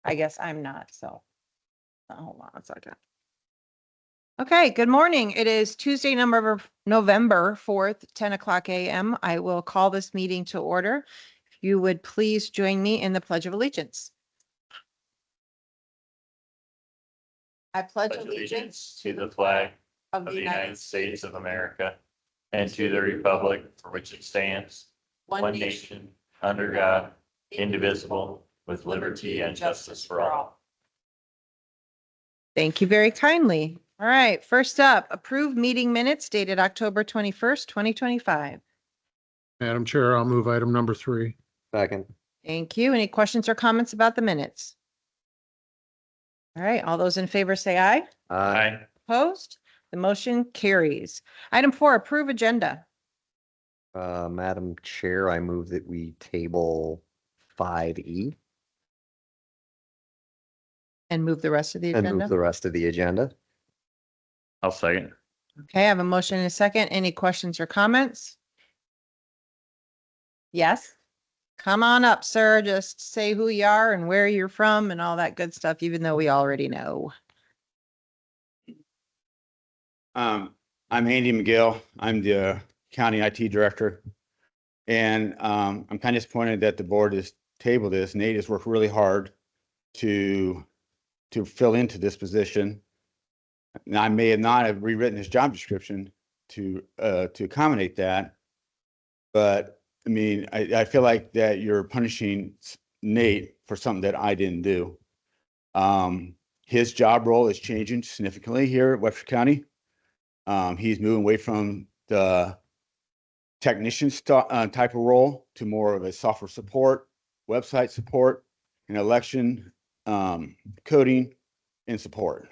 I guess I'm not, so. Hold on a second. Okay, good morning. It is Tuesday, November 4th, 10 o'clock a.m. I will call this meeting to order. If you would please join me in the Pledge of Allegiance. I pledge allegiance to the flag of the United States of America and to the republic for which it stands, one nation, under God, indivisible, with liberty and justice for all. Thank you very kindly. All right, first up, approved meeting minutes dated October 21st, 2025. Madam Chair, I'll move item number 3. Second. Thank you. Any questions or comments about the minutes? All right, all those in favor say aye. Aye. Opposed? The motion carries. Item 4, approve agenda. Madam Chair, I move that we table 5E And move the rest of the and move agenda. the rest of the agenda. I'll second. Okay, I have a motion and a second. Any questions or comments? Yes? Come on up, sir. Just say who you are and where you're from and all that good stuff, even though we already know. I'm Andy McGill. I'm the county IT director. And I'm kind of disappointed that the board has tabled this. Nate has worked really hard to fill into this position. Now, I may have not have rewritten his job description to accommodate that. But I mean, I feel like that you're punishing Nate for something that I didn't do. His job role is changing significantly here at Webster County. He's moving away from the technician type of role to more of a software support, website support, and election coding and support.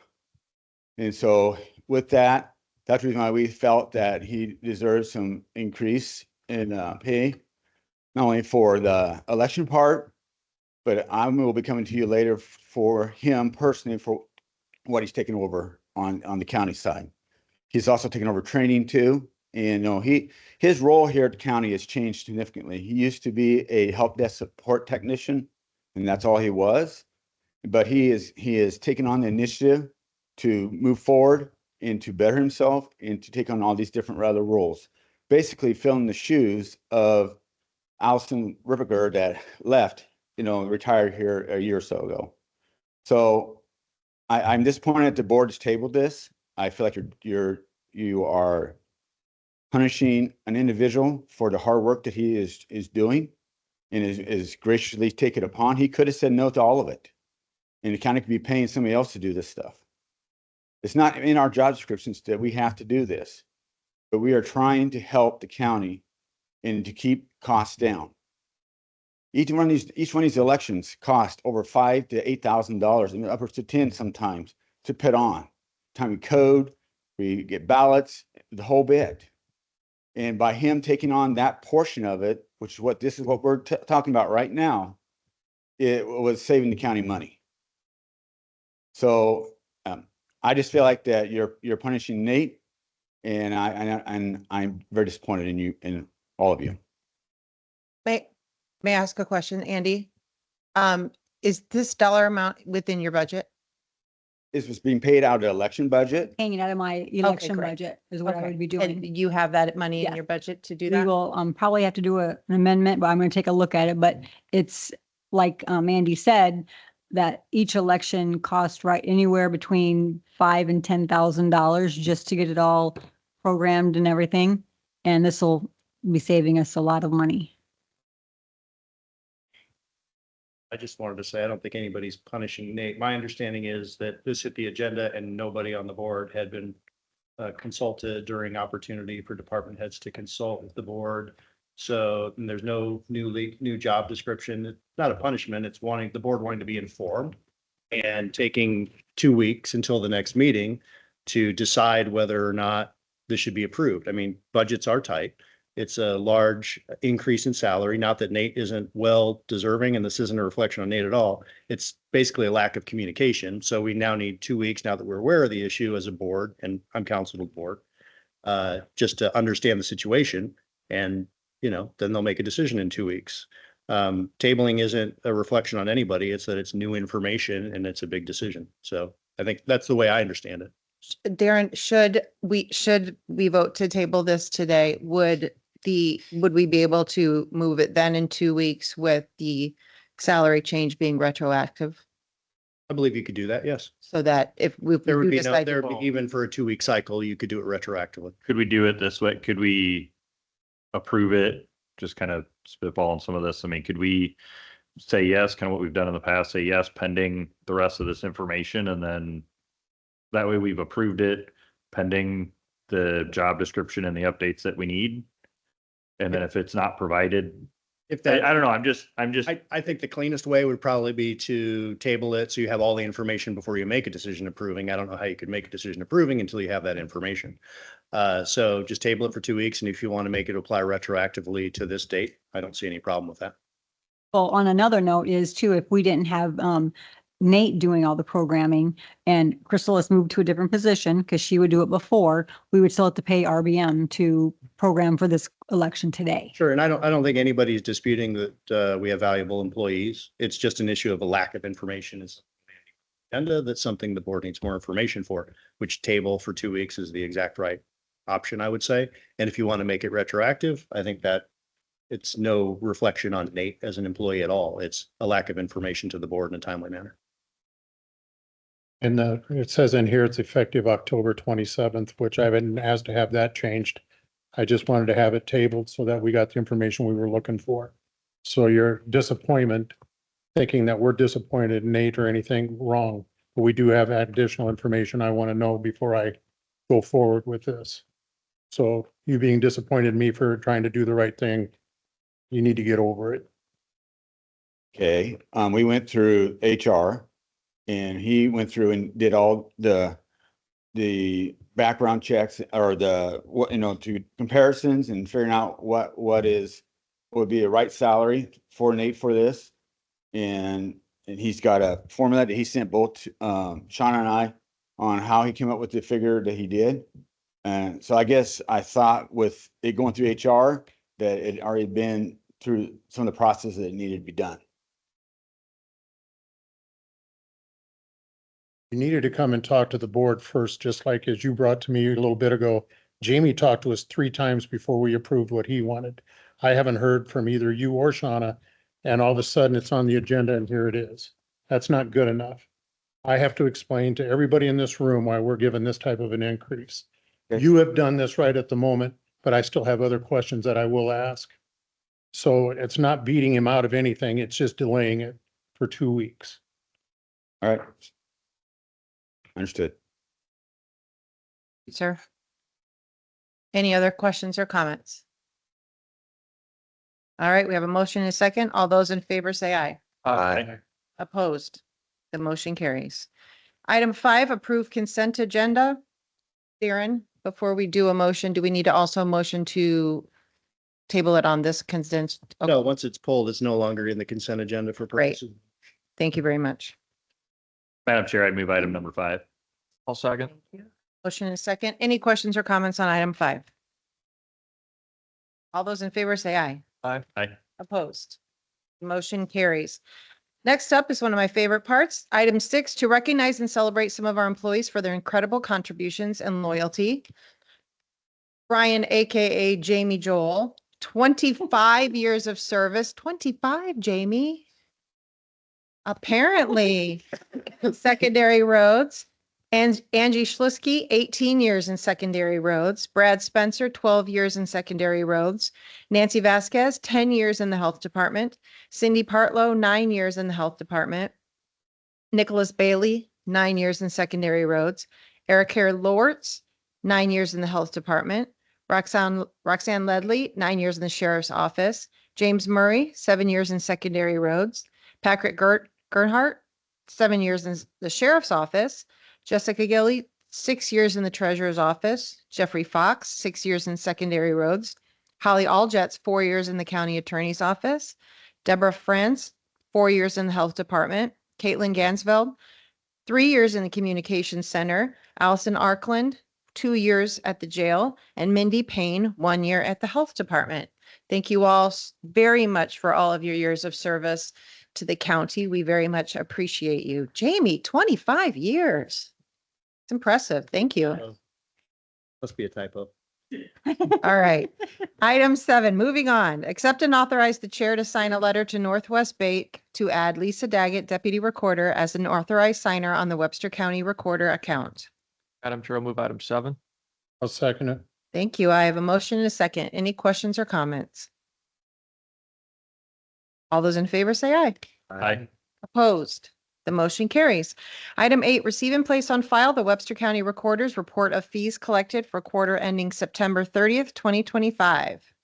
And so with that, that's the reason why we felt that he deserves some increase in pay, not only for the election part, but I will be coming to you later for him personally for what he's taken over on the county side. He's also taken over training too. And you know, his role here at the county has changed significantly. He used to be a help desk support technician, and that's all he was. But he is taken on the initiative to move forward and to better himself and to take on all these different other roles. Basically filling the shoes of Allison Ripperger that left, you know, retired here a year or so ago. So I'm disappointed that the board has tabled this. I feel like you are punishing an individual for the hard work that he is doing and is graciously taken upon. He could have said no to all of it, and the county could be paying somebody else to do this stuff. It's not in our job descriptions that we have to do this, but we are trying to help the county and to keep costs down. Each one of these elections cost over $5,000 to $8,000, and upwards to 10 sometimes to put on. Time we code, we get ballots, the whole bit. And by him taking on that portion of it, which is what we're talking about right now, it was saving the county money. So I just feel like that you're punishing Nate, and I'm very disappointed in you, in all of you. May I ask a question, Andy? Is this dollar amount within your budget? This was being paid out of the election budget. Hanging out of my election great. budget is what I would be doing. And you have that money in Yes. your budget to do We that? will probably have to do an amendment, but I'm going to take a look at it. But it's like Andy said, that each election costs right anywhere between $5,000 and $10,000 just to get it all programmed and everything. And this will be saving us a lot of money. I just wanted to say, I don't think anybody's punishing Nate. My understanding is that this hit the agenda and nobody on the board had been consulted during opportunity for department heads to consult with the board. So there's no new job description. It's not a punishment. It's the board wanting to be informed and taking 2 weeks until the next meeting to decide whether or not this should be approved. I mean, budgets are tight. It's a large increase in salary. Not that Nate isn't well deserving, and this isn't a reflection on Nate at all. It's basically a lack of communication. So we now need 2 weeks, now that we're aware of the issue as a board, and I'm counsel to the board, just to understand the situation. And, you know, then they'll make a decision in 2 weeks. Tabling isn't a reflection on anybody. It's that it's new information and it's a big decision. So I think that's the way I understand it. Darren, should we vote to table this today? Would we be able to move it then in 2 weeks with the salary change being retroactive? I believe you could do that. Yes. So that if we There would do be no, decide there to, would be, even for a 2-week cycle, you could do it retroactively. Could we do it this way? Could we approve it? Just kind of spitball on some of this. I mean, could we say yes, kind of what we've done in the past, say yes, pending the rest of this information, and then that way we've approved it pending the job description and the updates that we need. And then if it's not provided, If that, I don't know, I'm just, I think the cleanest way would probably be to table it so you have all the information before you make a decision approving. I don't know how you could make a decision approving until you have that information. So just table it for 2 weeks, and if you want to make it apply retroactively to this date, I don't see any problem with that. Well, on another note is too, if we didn't have Nate doing all the programming and Crystal has moved to a different position because she would do it before, we would still have to pay RBM to program for this election today. Sure, and I don't think anybody's disputing that we have valuable employees. It's just an issue of a lack of information. Is agenda, that's something the board needs more information for, which table for 2 weeks is the exact right option, I would say. And if you want to make it retroactive, I think that it's no reflection on Nate as an employee at all. It's a lack of information to the board in a timely manner. And it says in here it's effective October 27th, which I've been asked to have that changed. I just wanted to have it tabled so that we got the information we were looking for. So your disappointment, thinking that we're disappointed in Nate or anything, wrong. But we do have additional information I want to know before I go forward with this. So you being disappointed in me for trying to do the right thing, you need to get over it. Okay, we went through HR and he went through and did all the background checks or to comparisons and figuring out what would be the right salary for Nate for this. And he's got a formula that he sent both Shauna and I on how he came up with the figure that he did. And so I guess I thought with it going through HR that it had already been through some of the processes that needed to be done. You needed to come and talk to the board first, just like as you brought to me a little bit ago. Jamie talked to us 3 times before we approved what he wanted. I haven't heard from either you or Shauna, and all of a sudden it's on the agenda and here it is. That's not good enough. I have to explain to everybody in this room why we're given this type of an increase. Okay. You have done this right at the moment, but I still have other questions that I will ask. So it's not beating him out of anything. It's just delaying it for 2 weeks. All right. Understood. sir. Any other questions or comments? All right, we have a motion and a second. All those in favor say aye. Aye. Opposed? The motion carries. Item 5, approve consent agenda. Darren, before we do a motion, do we need to also motion to table it on this consent? Okay, No, once it's pulled, it's no longer in the consent agenda for Great. purposes. thank you very much. Madam Chair, I'd move item number 5. I'll second. Motion and a second. Any questions or comments on item 5? All those in favor say aye. Aye. Opposed? Motion carries. Next up is one of my favorite parts. Item 6, to recognize and celebrate some of our employees for their incredible contributions and loyalty. Brian, AKA Jamie Joel, 25 years of service. 25, Jamie. Apparently, secondary roads. And Angie Schliske, 18 years in secondary roads. Brad Spencer, 12 years in secondary roads. Nancy Vasquez, 10 years in the health department. Cindy Partlow, 9 years in the health department. Nicholas Bailey, 9 years in secondary roads. Eric Hare Lortz, 9 years in the health department. Roxanne Ledley, 9 years in the sheriff's office. James Murray, 7 years in secondary roads. Patrick Gernhardt, 7 years in the sheriff's office. Jessica Gilly, 6 years in the treasurer's office. Jeffrey Fox, 6 years in secondary roads. Holly Aljetz, 4 years in the county attorney's office. Deborah France, 4 years in the health department. Caitlin Gansveld, 3 years in the communications center. Allison Arkland, 2 years at the jail. And Mindy Payne, 1 year at the health department. Thank you all very much for all of your years of service to the county. We very much appreciate you. Jamie, 25 years. It's impressive. Thank you. Must be a typo. All right. Item 7, moving on. Accept and authorize the chair to sign a letter to Northwest Bank to add Lisa Daggett, Deputy Recorder, as an authorized signer on the Webster County Recorder account. Madam Chair, I'll move item 7. I'll second it. Thank you. I have a motion and a second. Any questions or comments? All those in favor say aye. Aye. Opposed? The motion carries. Item 8, receive and place on file the Webster County Recorder's report of fees collected for quarter ending September 30th, 2025.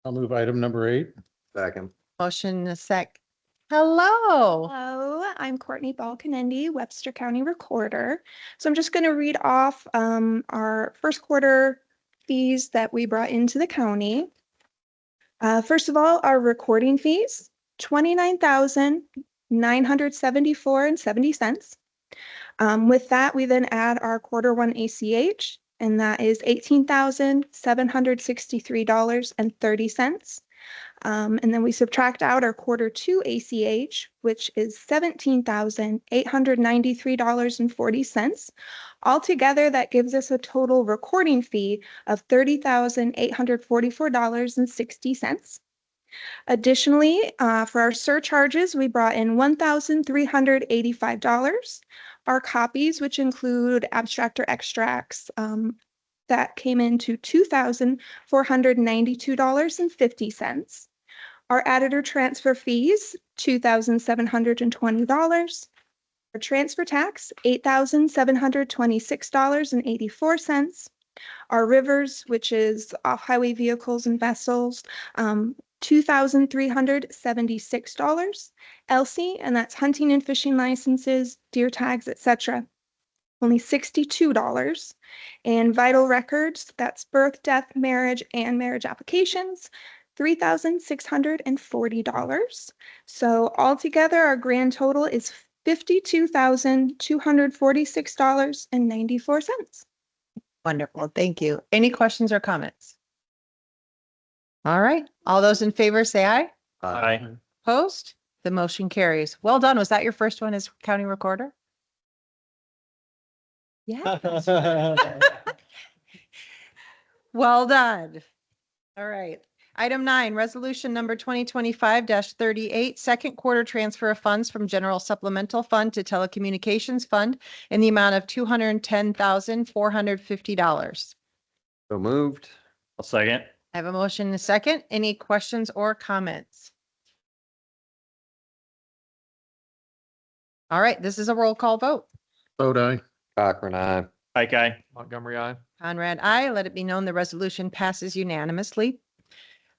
I'll move item number 8. Second. Motion and a sec. Hello. Hello, I'm Courtney Balcanendi, Webster County Recorder. So I'm just going to read off our first quarter fees that we brought into the county. First of all, our recording fees, $29,974.70. With that, we then add our quarter 1 ACH, and that is $18,763.30. And then we subtract out our quarter 2 ACH, which is $17,893.40. Altogether, that gives us a total recording fee of $30,844.60. Additionally, for our surcharges, we brought in $1,385. Our copies, which include abstract or extracts, that came into $2,492.50. Our editor transfer fees, $2,720. Our transfer tax, $8,726.84. Our rivers, which is off-highway vehicles and vessels, $2,376. LC, and that's hunting and fishing licenses, deer tags, etc. Only $62. And vital records, that's birth, death, marriage, and marriage applications, $3,640. So altogether, our grand total is $52,246.94. Wonderful. Thank you. Any questions or comments? All right. All those in favor say aye. Aye. Opposed? The motion carries. Well done. Was that your first one as county recorder? Yeah. Well done. All right. Item 9, resolution number 2025-38, second quarter transfer of funds from general supplemental fund to telecommunications fund in the amount of $210,450. So moved. I'll second. I have a motion and a second. Any questions or comments? All right, this is a roll call vote. Vote aye. Cochran, aye. Pike, aye. Montgomery, aye. Conrad, aye. Let it be known the resolution passes unanimously.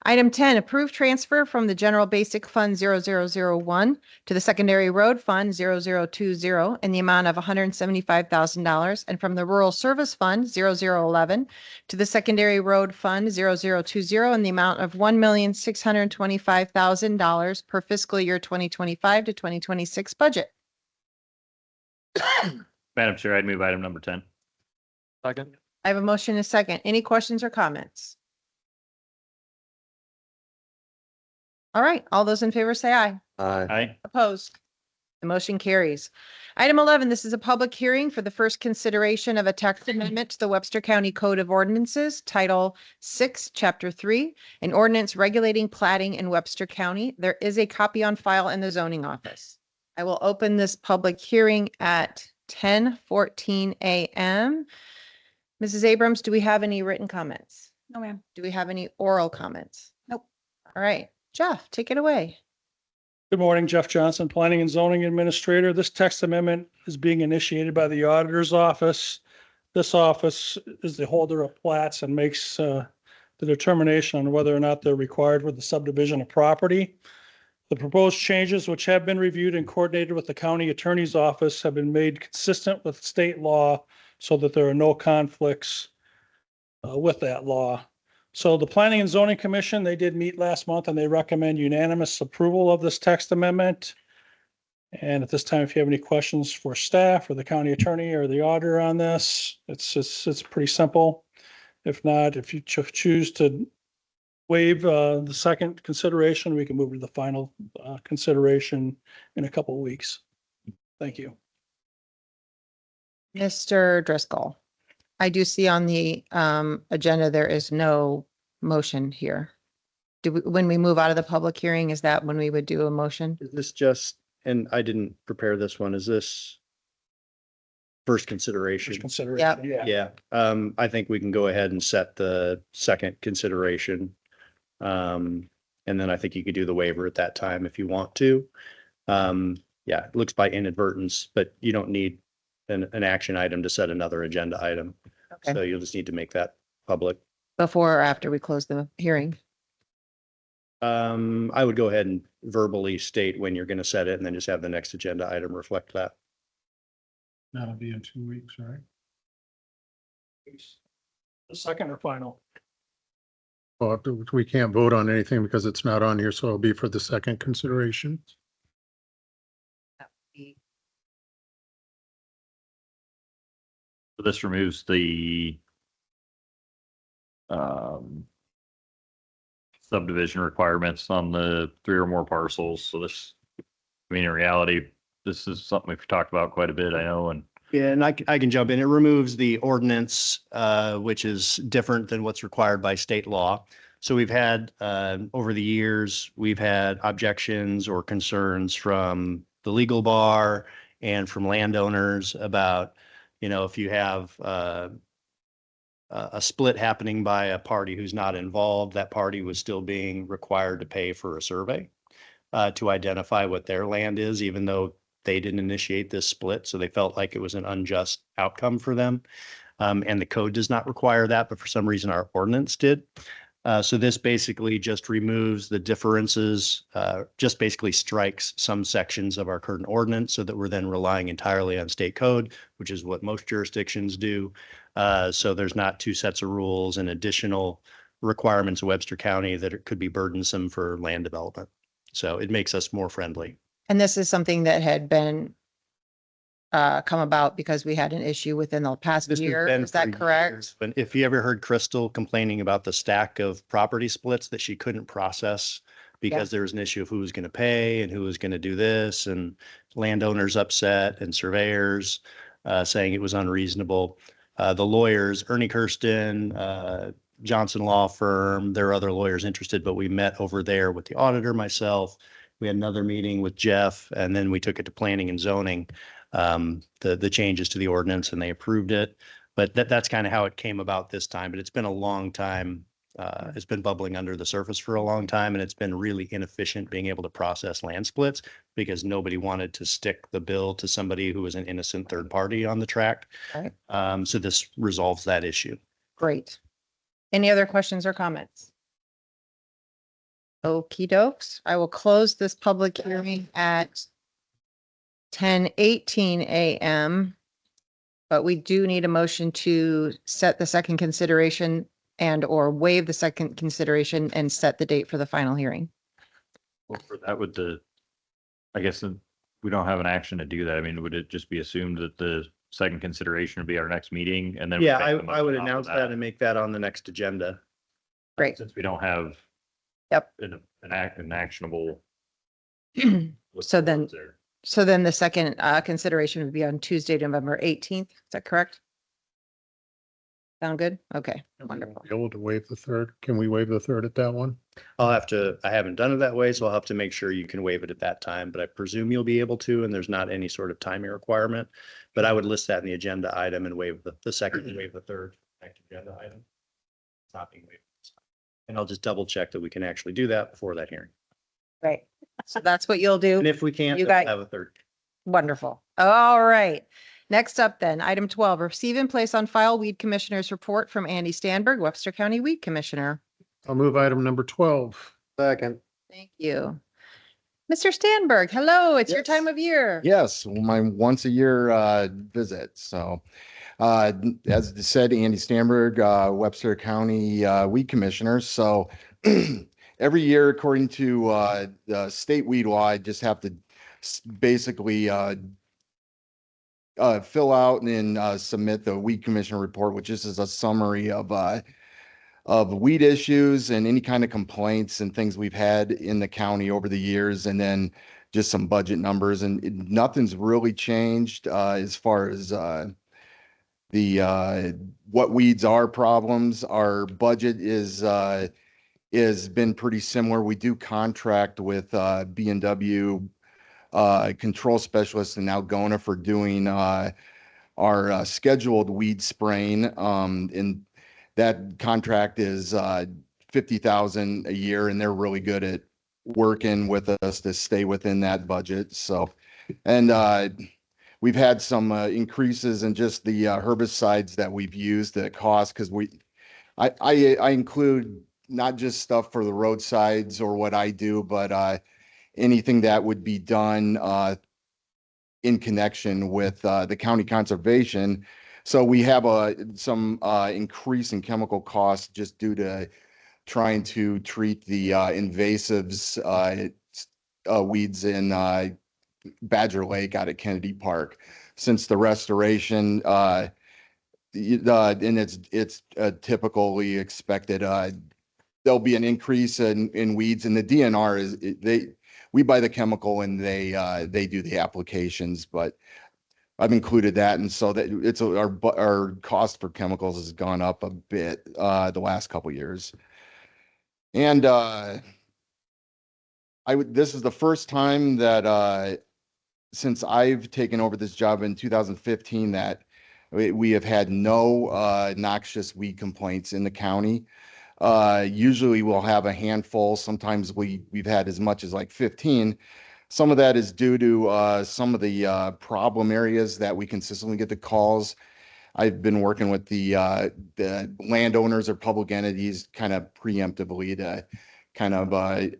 Item 10, approve transfer from the General Basic Fund 0001 to the Secondary Road Fund 0020 in the amount of $175,000 and from the Rural Service Fund 0011 to the Secondary Road Fund 0020 in the amount of $1,625,000 per fiscal year 2025 to 2026 budget. Madam Chair, I'd move item number 10. Second. I have a motion and a second. Any questions or comments? All right, all those in favor say aye. Aye. Aye. Opposed? The motion carries. Item 11, this is a public hearing for the first consideration of a text amendment to the Webster County Code of Ordinances, Title 6, Chapter 3, an ordinance regulating plating in Webster County. There is a copy on file in the zoning office. I will open this public hearing at 10:14 a.m. Mrs. Abrams, do we have any written comments? No, ma'am. Do we have any oral comments? Nope. All right, Jeff, take it away. Good morning, Jeff Johnson, Planning and Zoning Administrator. This text amendment is being initiated by the Auditor's Office. This office is the holder of plats and makes the determination on whether or not they're required for the subdivision of property. The proposed changes, which have been reviewed and coordinated with the County Attorney's Office, have been made consistent with state law so that there are no conflicts with that law. So the Planning and Zoning Commission, they did meet last month and they recommend unanimous approval of this text amendment. And at this time, if you have any questions for staff or the county attorney or the auditor on this, it's pretty simple. If not, if you choose to waive the second consideration. We can move to the final consideration in a couple of weeks. Thank you. Mr. Driscoll, I do see on the agenda, there is no motion here. When we move out of the public hearing, is that when we would do a motion? Is this just, and I didn't prepare this one, is this first consideration? First consideration. Yeah. Yeah, I think we can go ahead and set the second consideration. And then I think you could do the waiver at that time if you want to. Yeah, it looks by inadvertence, but you don't need an action item to set another agenda item. So Okay, you'll just need to make that public. before or after we close the hearing? I would go ahead and verbally state when you're going to set it and then just have the next agenda item reflect that. That'll be in 2 weeks, right? The second or final? Well, we can't vote on anything because it's not on here, so it'll be for the second consideration. So this removes the subdivision requirements on the 3 or more parcels. So this, I mean, in reality, this is something we've talked about quite a bit, I know, and Yeah, and I can jump in. It removes the ordinance, which is different than what's required by state law. So we've had, over the years, we've had objections or concerns from the legal bar and from landowners about, if you have a split happening by a party who's not involved, that party was still being required to pay for a survey to identify what their land is, even though they didn't initiate this split. So they felt like it was an unjust outcome for them. And the code does not require that, but for some reason our ordinance did. So this basically just removes the differences, just basically strikes some sections of our current ordinance so that we're then relying entirely on state code, which is what most jurisdictions do. So there's not 2 sets of rules and additional requirements of Webster County that it could be burdensome for land development. So it makes us more friendly. And this is something that had been come about because we had an issue within the past This has year. been Is that for correct? years. But if you ever heard Crystal complaining about the stack of property splits that she couldn't process because there was an issue of who was going to pay and who was going to do this, and landowners upset and surveyors saying it was unreasonable. The lawyers, Ernie Kirsten, Johnson Law Firm, there are other lawyers interested, but we met over there with the auditor, myself. We had another meeting with Jeff, and then we took it to planning and zoning, the changes to the ordinance, and they approved it. But that's kind of how it came about this time. But it's been a long time. It's been bubbling under the surface for a long time, and it's been really inefficient being able to process land splits because nobody wanted to stick the bill to somebody who was an innocent third party on the tract. Right. So this resolves that issue. Great. Any other questions or comments? Okey dokes. I will close this public hearing at 10:18 a.m. But we do need a motion to set the second consideration and or waive the second consideration and set the date for the final hearing. well, for that would I guess we don't have an action to do that. I mean, would it just be assumed that the second consideration would be our next meeting and then? Yeah, we make the I would motion off of announce that and make that on the next agenda. Great. Since we don't have. Yep. An actionable. So then- words there. So then the second consideration would be on Tuesday, November 18th. Is that correct? Sound good? Okay, wonderful. Be able to waive the third. Can we waive the third at that one? I haven't done it that way, so I'll have to make sure you can waive it at that time, but I presume you'll be able to, and there's not any sort of timing requirement. But I would list that in the agenda item and waive the second and waive the third next agenda item. It's not being waived. And I'll just double check that we can actually do that before that hearing. Right. So that's what you'll do. And if we can't, You then we'll got- have a third. Wonderful. All right. Next up then, item 12, receive and place on file Weed Commissioner's report from Andy Stanberg, Webster County Weed Commissioner. I'll move item number 12. Second. Thank you. Mr. Stanberg, hello, it's your Yes. time of year. Yes, my once a year visit. So, as said, Andy Stamberg, Webster County Weed Commissioner. So, every year, according to the state weed law, I just have to basically fill out and submit the Weed Commissioner report, which is a summary of of weed issues and any kind of complaints and things we've had in the county over the years, and then just some budget numbers, and nothing's really changed as far as what weeds are problems. Our budget is been pretty similar. We do contract with B&W control specialists in Algona for doing our scheduled weed spraying. And that contract is 50,000 a year, and they're really good at working with us to stay within that budget. So, and we've had some increases in just the herbicides that we've used at cost, because I include not just stuff for the roadsides or what I do, but anything that would be done in connection with the county conservation. So we have some increase in chemical costs just due to trying to treat the invasives, weeds in Badger Lake out at Kennedy Park. Since the restoration, and it's typically expected, there'll be an increase in weeds, and the DNR we buy the chemical and they do the applications, but I've included that. And so that it's our cost for chemicals has gone up a bit the last couple of years. And this is the first time that since I've taken over this job in 2015 that we have had no noxious weed complaints in the county. Usually we'll have a handful. Sometimes we've had as much as like 15. Some of that is due to some of the problem areas that we consistently get the calls. I've been working with the landowners or public entities kind of preemptively to kind of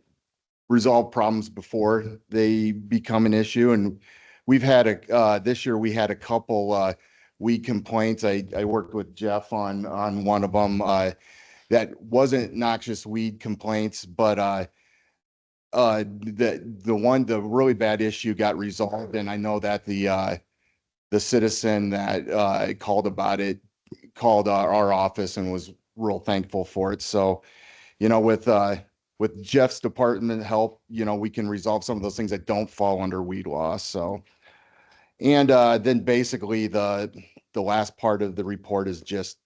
resolve problems before they become an issue. And we've had this year we had a couple weed complaints. I worked with Jeff on one of them. That wasn't noxious weed complaints, but the really bad issue got resolved, and I know that the citizen that called about it called our office and was real thankful for it. So, with Jeff's department help, we can resolve some of those things that don't fall under weed law. So, and then basically the last part of the report is just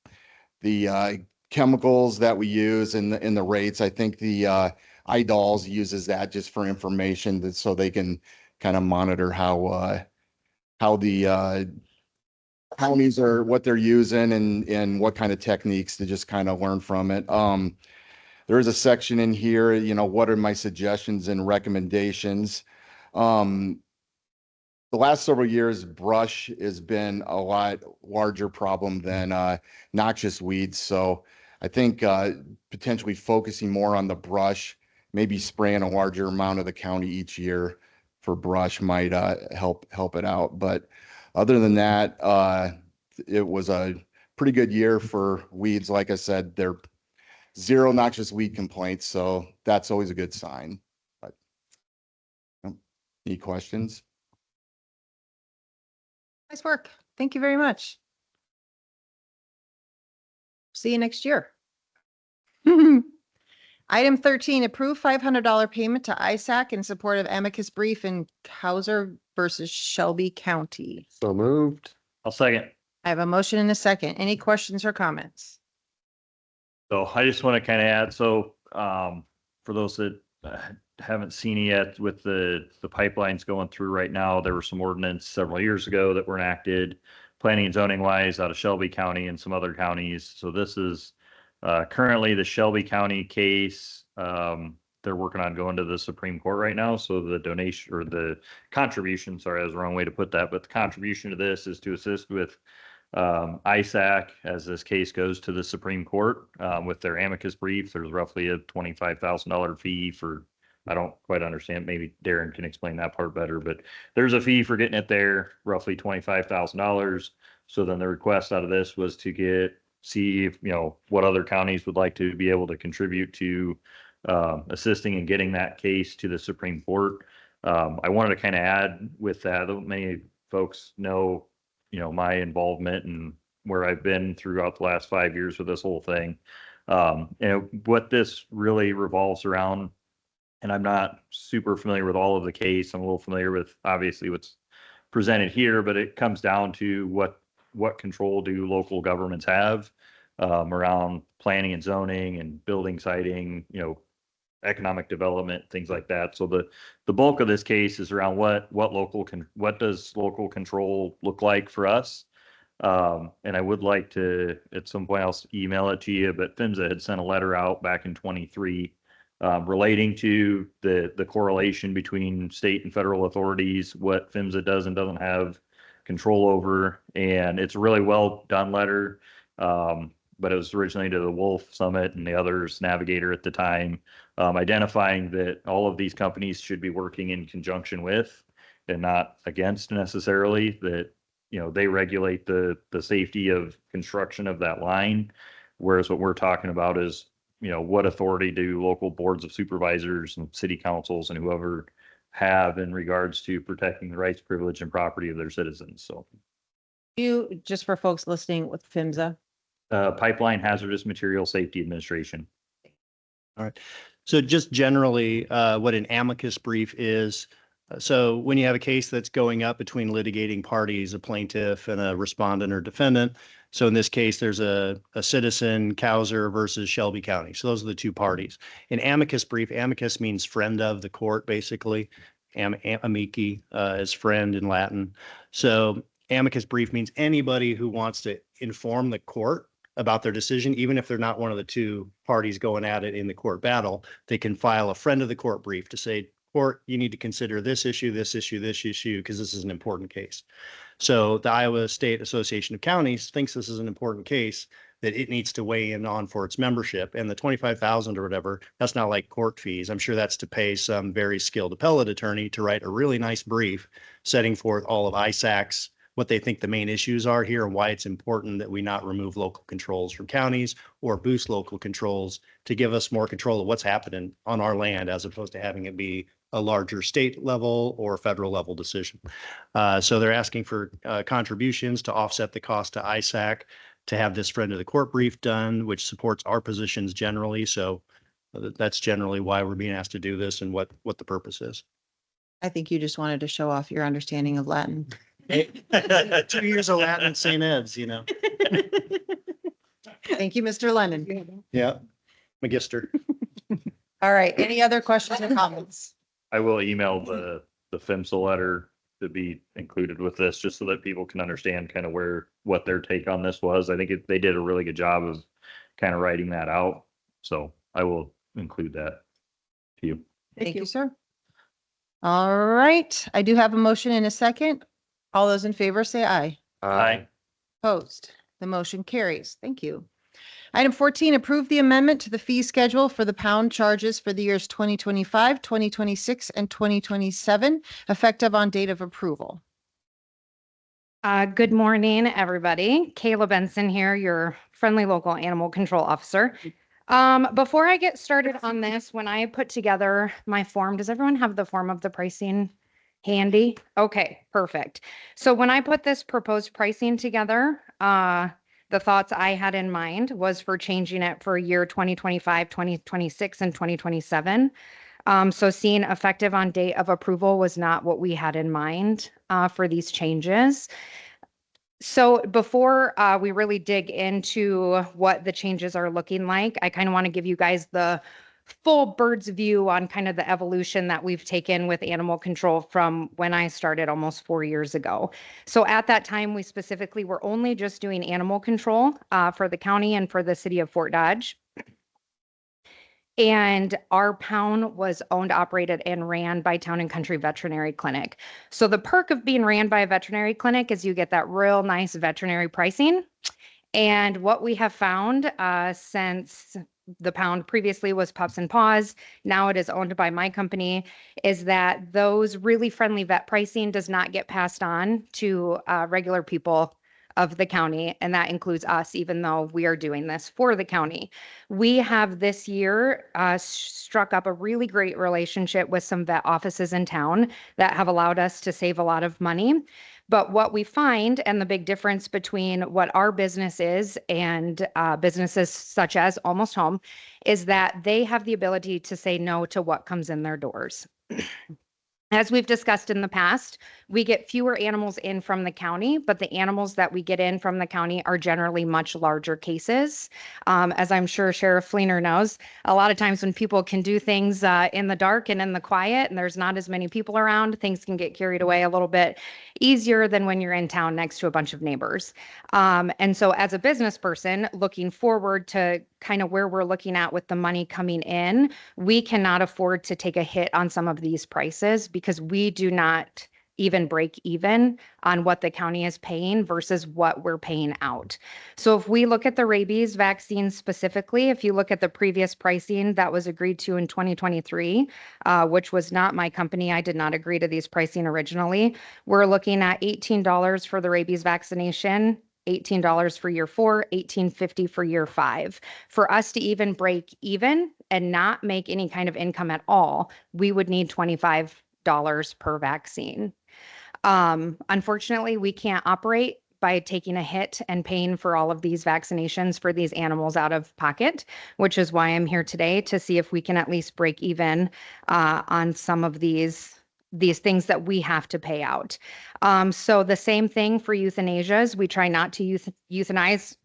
the chemicals that we use in the rates. I think the IDOLS uses that just for information so they can kind of monitor how the counties are, what they're using and what kind of techniques to just kind of learn from it. There is a section in here, what are my suggestions and recommendations? The last several years, brush has been a lot larger problem than noxious weeds. So I think potentially focusing more on the brush, maybe spraying a larger amount of the county each year for brush might help it out. But other than that, it was a pretty good year for weeds. Like I said, there are 0 noxious weed complaints, so that's always a good sign. But any questions? Nice work. Thank you very much. See you next year. Item 13, approve $500 payment to ISAC in support of amicus brief in Hauser versus Shelby County. So moved. I'll second. I have a motion and a second. Any questions or comments? So I just want to kind of add, so for those that haven't seen it yet, with the pipelines going through right now, there were some ordinance several years ago that were enacted, planning and zoning wise, out of Shelby County and some other counties. So this is currently the Shelby County case. They're working on going to the Supreme Court right now. So the donation or the contribution, sorry, that was the wrong way to put that, but the contribution to this is to assist with ISAC as this case goes to the Supreme Court with their amicus brief. There's roughly a $25,000 fee for, I don't quite understand, maybe Darren can explain that part better, but there's a fee for getting it there, roughly $25,000. So then the request out of this was to see if, what other counties would like to be able to contribute to assisting in getting that case to the Supreme Court. I wanted to kind of add with that, many folks know, my involvement and where I've been throughout the last 5 years with this whole thing. And what this really revolves around, and I'm not super familiar with all of the case. I'm a little familiar with obviously what's presented here, but it comes down to what control do local governments have around planning and zoning and building siting, economic development, things like that. So the bulk of this case is around what does local control look like for us? And I would like to, at some point, I'll email it to you, but PHMSA had sent a letter out back in 23 relating to the correlation between state and federal authorities, what PHMSA does and doesn't have control over. And it's a really well done letter. But it was originally to the Wolf Summit and the others, Navigator at the time, identifying that all of these companies should be working in conjunction with and not against necessarily, that they regulate the safety of construction of that line. Whereas what we're talking about is, what authority do local boards of supervisors and city councils and whoever have in regards to protecting the rights, privilege, and property of their citizens. So Just for folks listening with PHMSA. Pipeline Hazardous Material Safety Administration. All right. So just generally, what an amicus brief is. So when you have a case that's going up between litigating parties, a plaintiff and a respondent or defendant. So in this case, there's a citizen, Cowser versus Shelby County. So those are the two parties. An amicus brief, amicus means friend of the court, basically. Amici is friend in Latin. So amicus brief means anybody who wants to inform the court about their decision, even if they're not one of the two parties going at it in the court battle, they can file a friend of the court brief to say, court, you need to consider this issue, because this is an important case. So the Iowa State Association of Counties thinks this is an important case that it needs to weigh in on for its membership. And the 25,000 or whatever, that's not like court fees. I'm sure that's to pay some very skilled appellate attorney to write a really nice brief setting forth all of ISAC's, what they think the main issues are here and why it's important that we not remove local controls from counties or boost local controls to give us more control of what's happening on our land, as opposed to having it be a larger state level or federal level decision. So they're asking for contributions to offset the cost to ISAC to have this friend of the court brief done, which supports our positions generally. So that's generally why we're being asked to do this and what the purpose is. I think you just wanted to show off your understanding of Latin. 2 years of Latin at St. Ed's, Thank you, Mr. Lennon. Yeah, Magister. All right. Any other questions or comments? I will email the PHMSA letter to be included with this, just so that people can understand kind of what their take on this was. I think they did a really good job of kind of writing that out. So I will include that to you. Thank you, sir. All right. I do have a motion in a second. All those in favor say aye. Aye. Opposed? The motion carries. Thank you. Item 14, approve the amendment to the fee schedule for the pound charges for the years 2025, 2026, and 2027, effective on date of approval. Good morning, everybody. Kayla Benson here, your friendly local animal control officer. Before I get started on this, when I put together my form, does everyone have the form of the pricing handy? Okay, perfect. So when I put this proposed pricing together, the thoughts I had in mind was for changing it for year 2025, 2026, and 2027. So seeing effective on date of approval was not what we had in mind for these changes. So before we really dig into what the changes are looking like, I kind of want to give you guys the full bird's view on kind of the evolution that we've taken with animal control from when I started almost 4 years ago. So at that time, we specifically were only just doing animal control for the county and for the city of Fort Dodge. And our pound was owned, operated, and ran by Town and Country Veterinary Clinic. So the perk of being ran by a veterinary clinic is you get that real nice veterinary pricing. And what we have found since the pound previously was Pups and Paws, now it is owned by my company, is that those really friendly vet pricing does not get passed on to regular people of the county, and that includes us, even though we are doing this for the county. We have this year struck up a really great relationship with some vet offices in town that have allowed us to save a lot of money. But what we find, and the big difference between what our business is and businesses such as Almost Home, is that they have the ability to say no to what comes in their doors. As we've discussed in the past, we get fewer animals in from the county, but the animals that we get in from the county are generally much larger cases. As I'm sure Sheriff Fleener knows, a lot of times when people can do things in the dark and in the quiet and there's not as many people around, things can get carried away a little bit easier than when you're in town next to a bunch of neighbors. And so as a business person looking forward to kind of where we're looking at with the money coming in, we cannot afford to take a hit on some of these prices because we do not even break even on what the county is paying versus what we're paying out. So if we look at the rabies vaccine specifically, if you look at the previous pricing that was agreed to in 2023, which was not my company, I did not agree to these pricing originally. We're looking at $18 for the rabies vaccination, $18 for year 4, $18.50 for year 5. For us to even break even and not make any kind of income at all, we would need $25 per vaccine. Unfortunately, we can't operate by taking a hit and paying for all of these vaccinations for these animals out of pocket, which is why I'm here today to see if we can at least break even on some of these things that we have to pay out. So the same thing for euthanasias. We try not to euthanize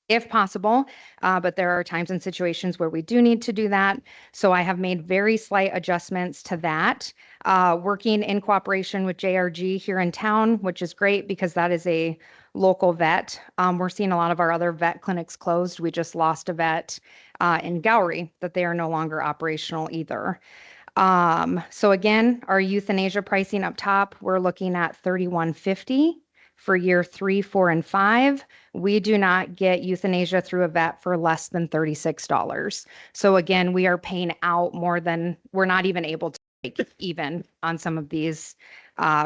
if possible, but there are times and situations where we do need to do that. So I have made very slight adjustments to that, working in cooperation with JRG here in town, which is great because that is a local vet. We're seeing a lot of our other vet clinics closed. We just lost a vet in Gowrie that they are no longer operational either. So again, our euthanasia pricing up top, we're looking at $31.50 for year 3, 4, and 5. We do not get euthanasia through a vet for less than $36. So again, we are paying out more than we're not even able to break even on some of these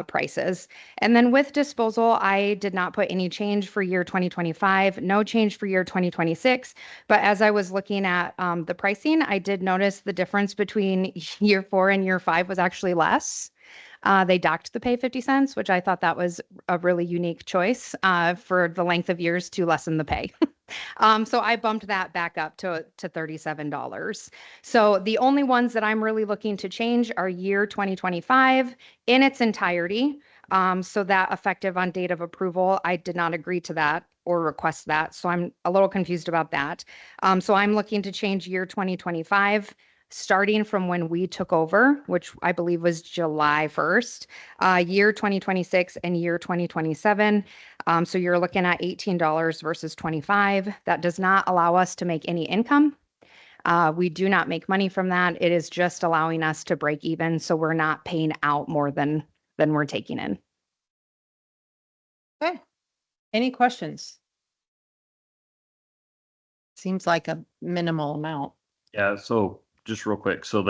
prices. And then with disposal, I did not put any change for year 2025, no change for year 2026. But as I was looking at the pricing, I did notice the difference between year 4 and year 5 was actually less. They docked the pay 50 cents, which I thought that was a really unique choice for the length of years to lessen the pay. So I bumped that back up to $37. So the only ones that I'm really looking to change are year 2025 in its entirety. So that effective on date of approval, I did not agree to that or request that. So I'm a little confused about that. So I'm looking to change year 2025 starting from when we took over, which I believe was July 1st, year 2026 and year 2027. So you're looking at $18 versus $25. That does not allow us to make any income. We do not make money from that. It is just allowing us to break even. So we're not paying out more than we're taking in. Okay. Any questions? Seems like a minimal amount. Yeah, so just real quick, so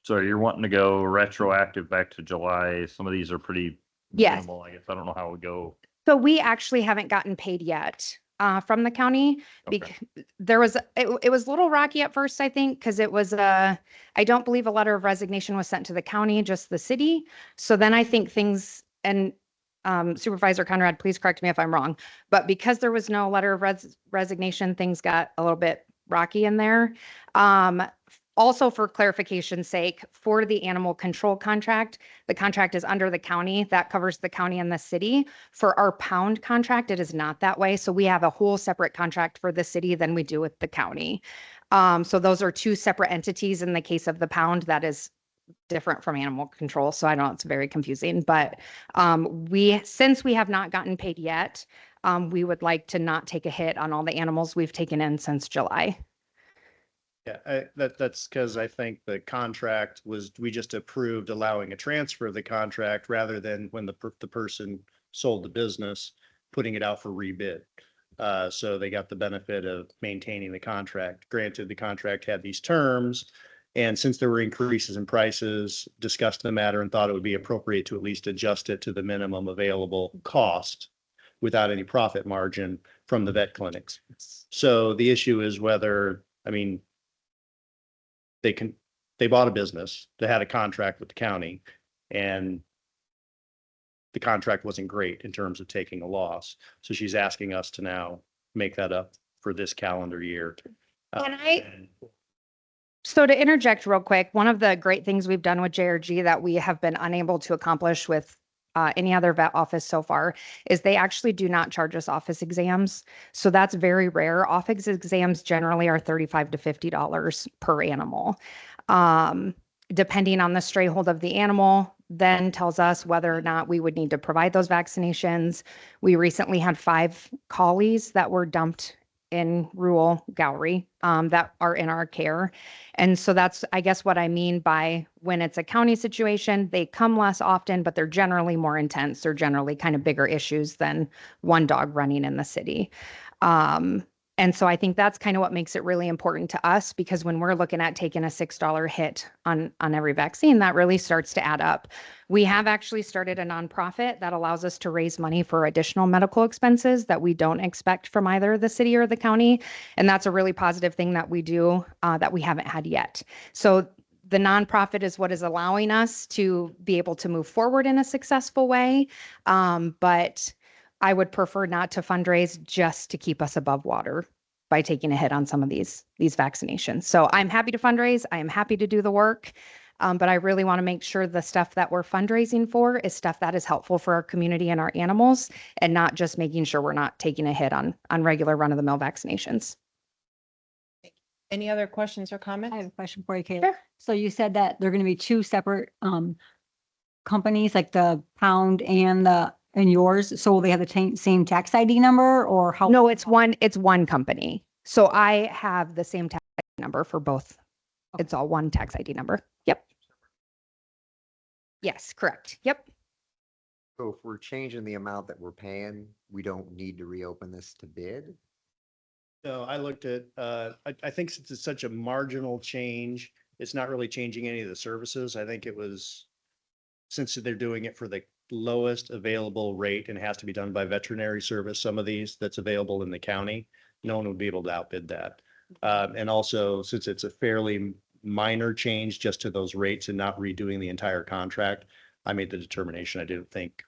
you're wanting to go retroactive back to July. Some of these are pretty Yes. minimal, I guess. I don't know how it would go. So we actually haven't gotten paid yet from the county. Okay. There was, it was a little rocky at first, I think, because it was I don't believe a letter of resignation was sent to the county, just the city. So then I think things, and Supervisor Conrad, please correct me if I'm wrong, but because there was no letter of resignation, things got a little bit rocky in there. Also, for clarification's sake, for the animal control contract, the contract is under the county. That covers the county and the city. For our pound contract, it is not that way. So we have a whole separate contract for the city than we do with the county. So those are two separate entities. In the case of the pound, that is different from animal control. So I know it's very confusing, but since we have not gotten paid yet, we would like to not take a hit on all the animals we've taken in since July. Yeah, that's because I think the contract was, we just approved allowing a transfer of the contract rather than when the person sold the business, putting it out for rebid. So they got the benefit of maintaining the contract. Granted, the contract had these terms, and since there were increases in prices, discussed the matter and thought it would be appropriate to at least adjust it to the minimum available cost without any profit margin from the vet clinics. So the issue is whether, I mean, they bought a business that had a contract with the county, and the contract wasn't great in terms of taking a loss. So she's asking us to now make that up for this calendar year. So to interject real quick, one of the great things we've done with JRG that we have been unable to accomplish with any other vet office so far is they actually do not charge us office exams. So that's very rare. Office exams generally are $35 to $50 per animal. Depending on the stray hold of the animal, then tells us whether or not we would need to provide those vaccinations. We recently had 5 collies that were dumped in rural Gowrie that are in our care. And so that's, I guess, what I mean by when it's a county situation, they come less often, but they're generally more intense. They're generally kind of bigger issues than one dog running in the city. And so I think that's kind of what makes it really important to us, because when we're looking at taking a $6 hit on every vaccine, that really starts to add up. We have actually started a nonprofit that allows us to raise money for additional medical expenses that we don't expect from either the city or the county. And that's a really positive thing that we do that we haven't had yet. So the nonprofit is what is allowing us to be able to move forward in a successful way. But I would prefer not to fundraise just to keep us above water by taking a hit on some of these vaccinations. So I'm happy to fundraise. I am happy to do the work. But I really want to make sure the stuff that we're fundraising for is stuff that is helpful for our community and our animals, and not just making sure we're not taking a hit on regular run-of-the-mill vaccinations. Any other questions or I comments? have a question for you, Kayla. Sure. So you said that they're going to be 2 separate companies, like the Pound and yours. So will they have the same tax ID number, or how? No, it's one company. So I have the same tax ID number for both. It's all one tax ID number. Yep. Yes, correct. Yep. So if we're changing the amount that we're paying, we don't need to reopen this to bid? So I looked at, I think since it's such a marginal change, it's not really changing any of the services. I think it was, since they're doing it for the lowest available rate and it has to be done by veterinary service, some of these that's available in the county, no one would be able to outbid that. And also, since it's a fairly minor change just to those rates and not redoing the entire contract, I made the determination I didn't think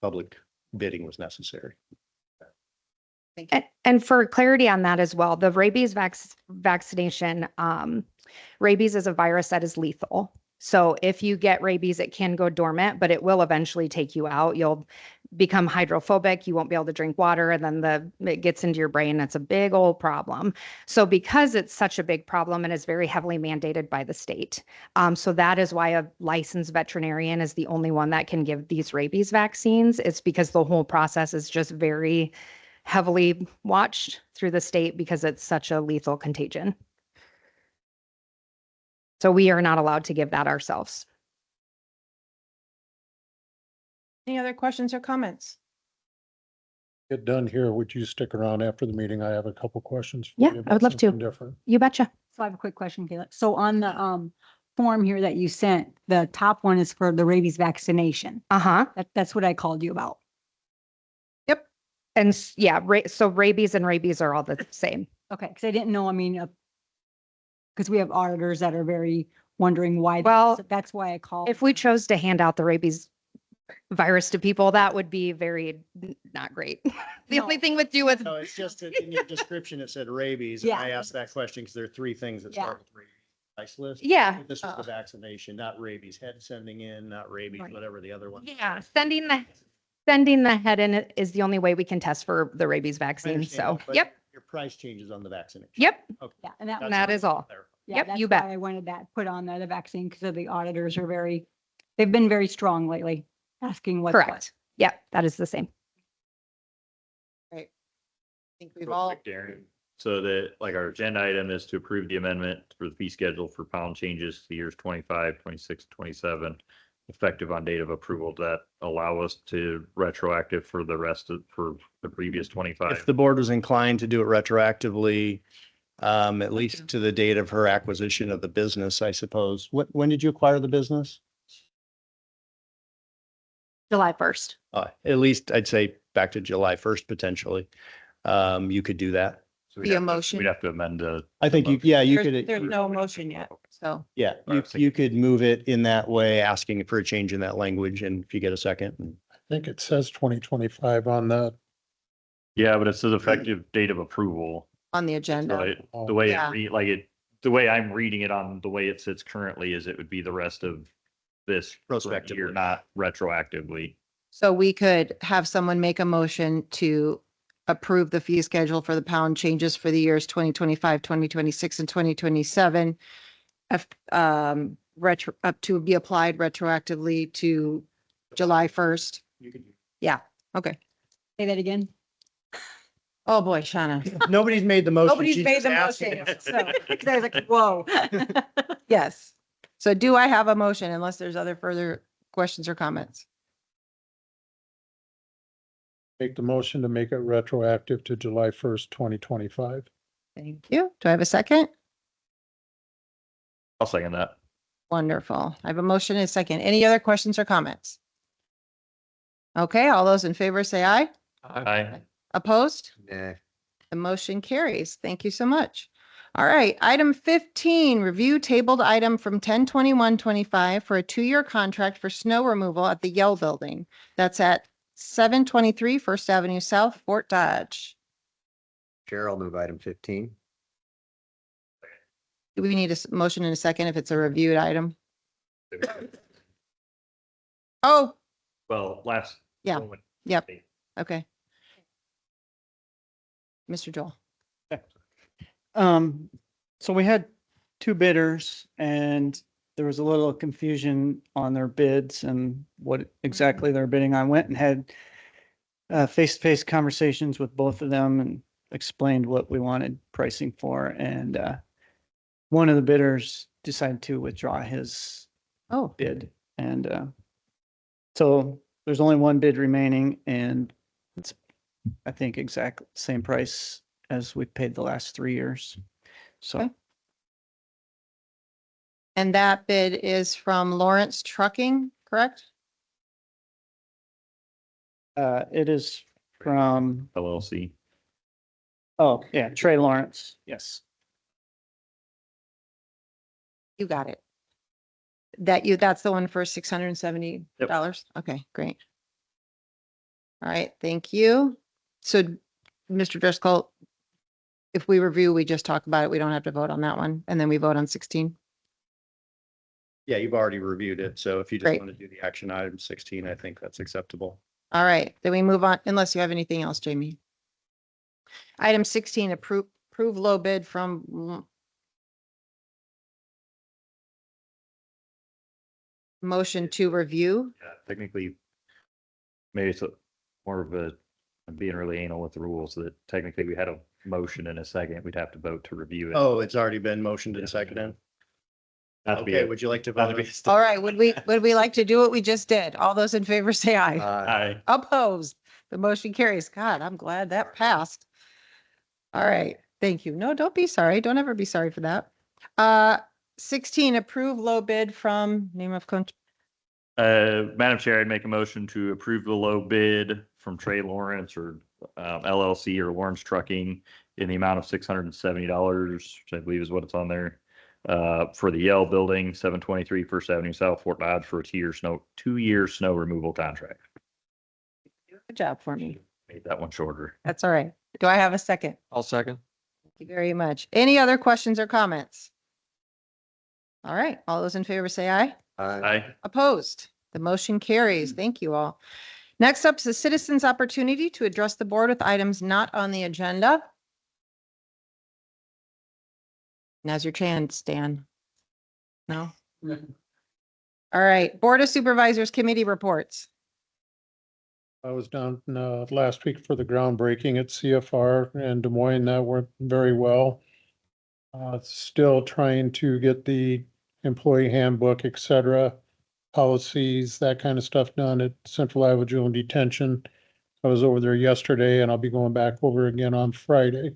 public bidding was necessary. And for clarity on that as well, the rabies vaccination, rabies is a virus that is lethal. So if you get rabies, it can go dormant, but it will eventually take you out. You'll become hydrophobic. You won't be able to drink water, and then it gets into your brain. It's a big old problem. So because it's such a big problem and is very heavily mandated by the state. So that is why a licensed veterinarian is the only one that can give these rabies vaccines. It's because the whole process is just very heavily watched through the state because it's such a lethal contagion. So we are not allowed to give that ourselves. Any other questions or comments? Get done here. Would you stick around after the meeting? I have a couple questions. for Yeah, you I about would love to. something Different. You betcha. So I have a quick question, Kayla. So on the form here that you sent, the top one is for the rabies vaccination. Uh-huh. That's what I called you about. Yep. And yeah, so rabies and rabies are all the same. Okay, because I didn't know, I mean, because we have auditors that are very wondering why. Well, that's why I called. If we chose to hand out the rabies virus to people, that would be very not great. The No. only thing with you with No, it's just that in your description, it said rabies. And Yeah. I asked that question because there are 3 things that start with rabies. Nice list. yeah, This was the vaccination, not rabies, head sending in, not rabies, Right. whatever the other one. yeah, sending the head in is the only way we can test for the rabies I vaccine. understand So, that, but yep, Your price changes on the vaccination. yep, Okay. Yeah, and that, That's that what is I wanted all. to clarify. yeah, yep, that's you why bet. I wanted that put on the vaccine, because the auditors are they've been very strong lately, asking what's what. Correct. Yep, that is the same. I think we've Real all, quick, Darren. So that, like, our agenda item is to approve the amendment for the fee schedule for pound changes to the years 25, 26, 27, effective on date of approval, that allow us to retroactive for for the previous 25. If the board was inclined to do it retroactively, at least to the date of her acquisition of the business, I suppose. When did you acquire the business? July 1st. At least I'd say back to July 1st, potentially. You could do that. So Be a have to- motion. We'd have to amend I think you there's could, no motion yet, so. yeah, I was you could move it in that way, asking for a change in that language. And if you get a second. think it says 2025 on the, Yeah, but it says effective date of approval. On the So agenda. the way Yeah. it read, like it, the way I'm reading it on the way it sits currently is it would be the rest of this current year, Prospectively. not retroactively. So we could have someone make a motion to approve the fee schedule for the pound changes for the years 2025, 2026, and 2027. Up to be applied retroactively to July 1st. Yeah, okay. Say that again. Oh, boy, Shauna. Nobody's made the motion. Nobody's she's made just the asking motion, us. so I was like, whoa. Yes. So do I have a motion unless there's other further questions or comments? make the motion to make it retroactive to July 1st, 2025. Thank you. Do I have a second? I'll second that. Wonderful. I have a motion and a second. Any other questions or comments? Okay, all those in favor say aye. Aye. Opposed? Nah. The motion carries. Thank you so much. All right, item 15, review tabled item from 10/21/25 for a 2-year contract for snow removal at the Yale Building. That's at 723 First Avenue South, Fort Dodge. Chair, I'll move item 15. Do we need a motion in a second if it's a reviewed item? Oh, Well, last. Yeah. moment. yep, okay. Mr. Joel. So we had two bidders and there was a little confusion on their bids and what exactly they're bidding. I went and had face-to-face conversations with both of them and explained what we wanted pricing for. And one of the bidders decided to withdraw his Oh, bid. And so there's only one bid remaining and it's, I think, exact same price as we paid the last 3 years. So. Okay. And that bid is from Lawrence Trucking, correct? It is from, LLC. oh, yeah, Trey Lawrence. Yes. You got it. That's the one for $670? Okay, great. All right, thank you. So, Mr. Driscoll, if we review, we just talk about it. We don't have to vote on that one. And then we vote on 16. Yeah, you've already reviewed it. So if you just Great. want to do the action item 16, I think that's acceptable. All right, then we move on, unless you have anything else, Jamie. Item 16, approve low bid from motion to review. Yeah, technically, maybe it's more of a, I'm being really anal with the rules that technically we had a motion in a second. We'd have to vote to review it. Oh, it's already been motioned and seconded. Not to be Okay, a- would you like to not to vote? be All right, would we like to do what we just did? All those in favor say aye. Aye. Opposed, the motion carries. God, I'm glad that passed. All right, thank you. No, don't be sorry. Don't ever be sorry for that. 16, approve low bid from name of country. Madam Chair, I'd make a motion to approve the low bid from Trey Lawrence or LLC or Lawrence Trucking in the amount of $670, which I believe is what it's on there. For the Yale Building, 723 First Avenue South, Fort Dodge, for a 2-year snow removal contract. Good job for me. Made that one shorter. That's all right. Do I have a second? I'll second. Thank you very much. Any other questions or comments? All right, all those in favor say aye. Aye. Opposed? The motion carries. Thank you all. Next up is the citizens' opportunity to address the board with items not on the agenda. Now's your chance, Dan. No? All right, Board of Supervisors Committee reports. I was down last week for the groundbreaking at CFR and Des Moines. That went very well. Still trying to get the employee handbook, et cetera, policies, that kind of stuff done at Central Iowa Juvenile Detention. I was over there yesterday and I'll be going back over again on Friday.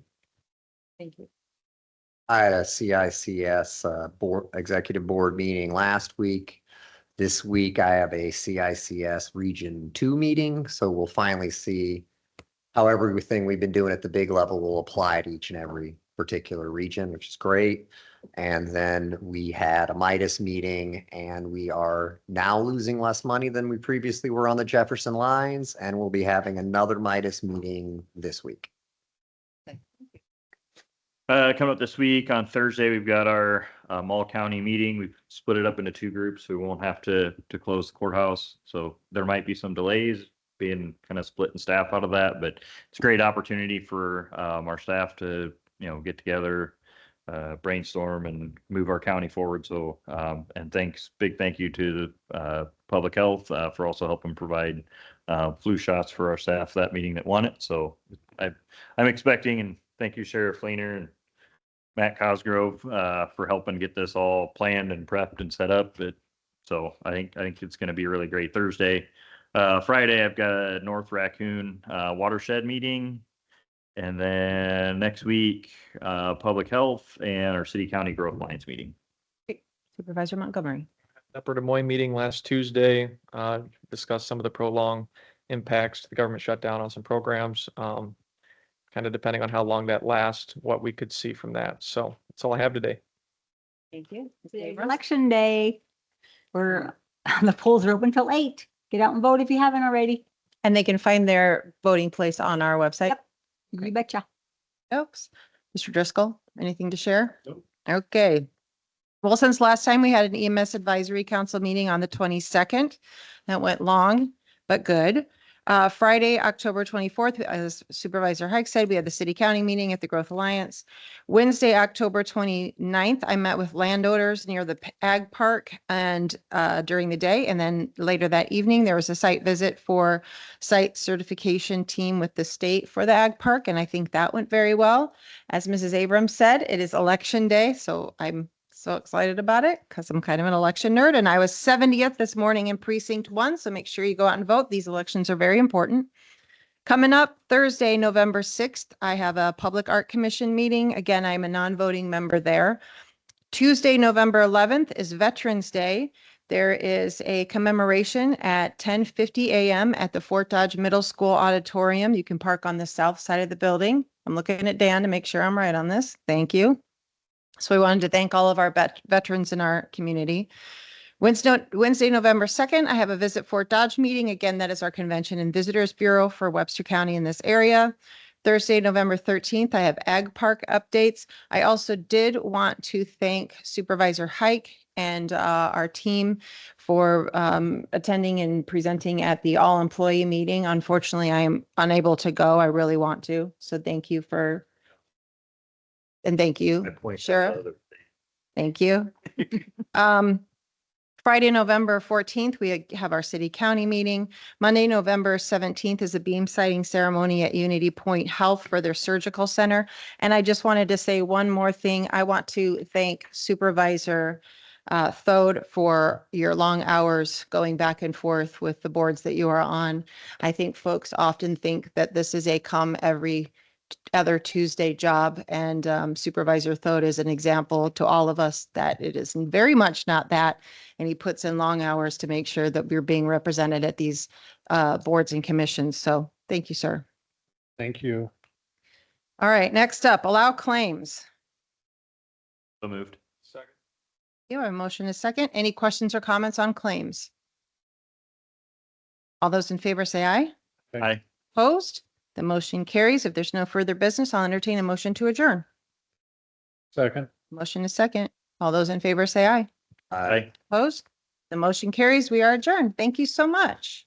Thank you. I had a CICS executive board meeting last week. This week I have a CICS Region 2 meeting, so we'll finally see how everything we've been doing at the big level will apply to each and every particular region, which is great. And then we had a Midas meeting and we are now losing less money than we previously were on the Jefferson lines. And we'll be having another Midas meeting this week. Coming up this week on Thursday, we've got our Mall County meeting. We've split it up into 2 groups, so we won't have to close the courthouse. So there might be some delays being kind of splitting staff out of that, but it's a great opportunity for our staff to, get together, brainstorm and move our county forward. So, and big thank you to the public health for also helping provide flu shots for our staff, that meeting that won it. So I'm expecting, and thank you, Sheriff Fleener and Matt Cosgrove for helping get this all planned and prepped and set up. So I think it's going to be a really great Thursday. Friday, I've got a North Raccoon watershed meeting. And then next week, public health and our city county growth alliance meeting. Supervisor Montgomery. Upper Des Moines meeting last Tuesday, discussed some of the prolonged impacts to the government shutdown on some programs. Kind of depending on how long that lasts, what we could see from that. So that's all I have today. Thank you. Today's election day. The polls are open till 8. Get out and vote if you haven't already. And they can find their voting place on our website. Yep. You betcha. Folks, Mr. Driscoll, anything to share? Nope. Okay. Well, since last time we had an EMS advisory council meeting on the 22nd, that went long, but good. Friday, October 24th, as Supervisor Hike said, we had the city county meeting at the Growth Alliance. Wednesday, October 29th, I met with landowners near the Ag Park and during the day. And then later that evening, there was a site visit for site certification team with the state for the Ag Park. And I think that went very well. As Mrs. Abrams said, it is election day. So I'm so excited about it because I'm kind of an election nerd, and I was 70th this morning in precinct 1. So make sure you go out and vote. These elections are very important. Coming up Thursday, November 6th, I have a public art commission meeting. Again, I'm a non-voting member there. Tuesday, November 11th is Veterans Day. There is a commemoration at 10:50 a.m. at the Fort Dodge Middle School auditorium. You can park on the south side of the building. I'm looking at Dan to make sure I'm right on this. Thank you. So we wanted to thank all of our veterans in our community. Wednesday, November 2nd, I have a Visit Fort Dodge meeting. Again, that is our Convention and Visitors Bureau for Webster County in this area. Thursday, November 13th, I have Ag Park updates. I also did want to thank Supervisor Hike and our team for attending and presenting at the all-employee meeting. Unfortunately, I am unable to go. I really want to. So thank you and thank you, Sheriff. Thank you. Friday, November 14th, we have our city county meeting. Monday, November 17th is a beam sighting ceremony at Unity Point Health for their surgical center. And I just wanted to say one more thing. I want to thank Supervisor Thode for your long hours going back and forth with the boards that you are on. I think folks often think that this is a come every other Tuesday job, and Supervisor Thode is an example to all of us that it is very much not that, and he puts in long hours to make sure that we're being represented at these boards and commissions. So thank you, sir. Thank you. All right, next up, allow claims. So moved. Second. You have a motion and a second. Any questions or comments on claims? All those in favor say aye. Aye. Opposed? The motion carries. If there's no further business, I'll entertain a motion to adjourn. Second. Motion is second. All those in favor say aye. Aye. Opposed? The motion carries. We are adjourned. Thank you so much.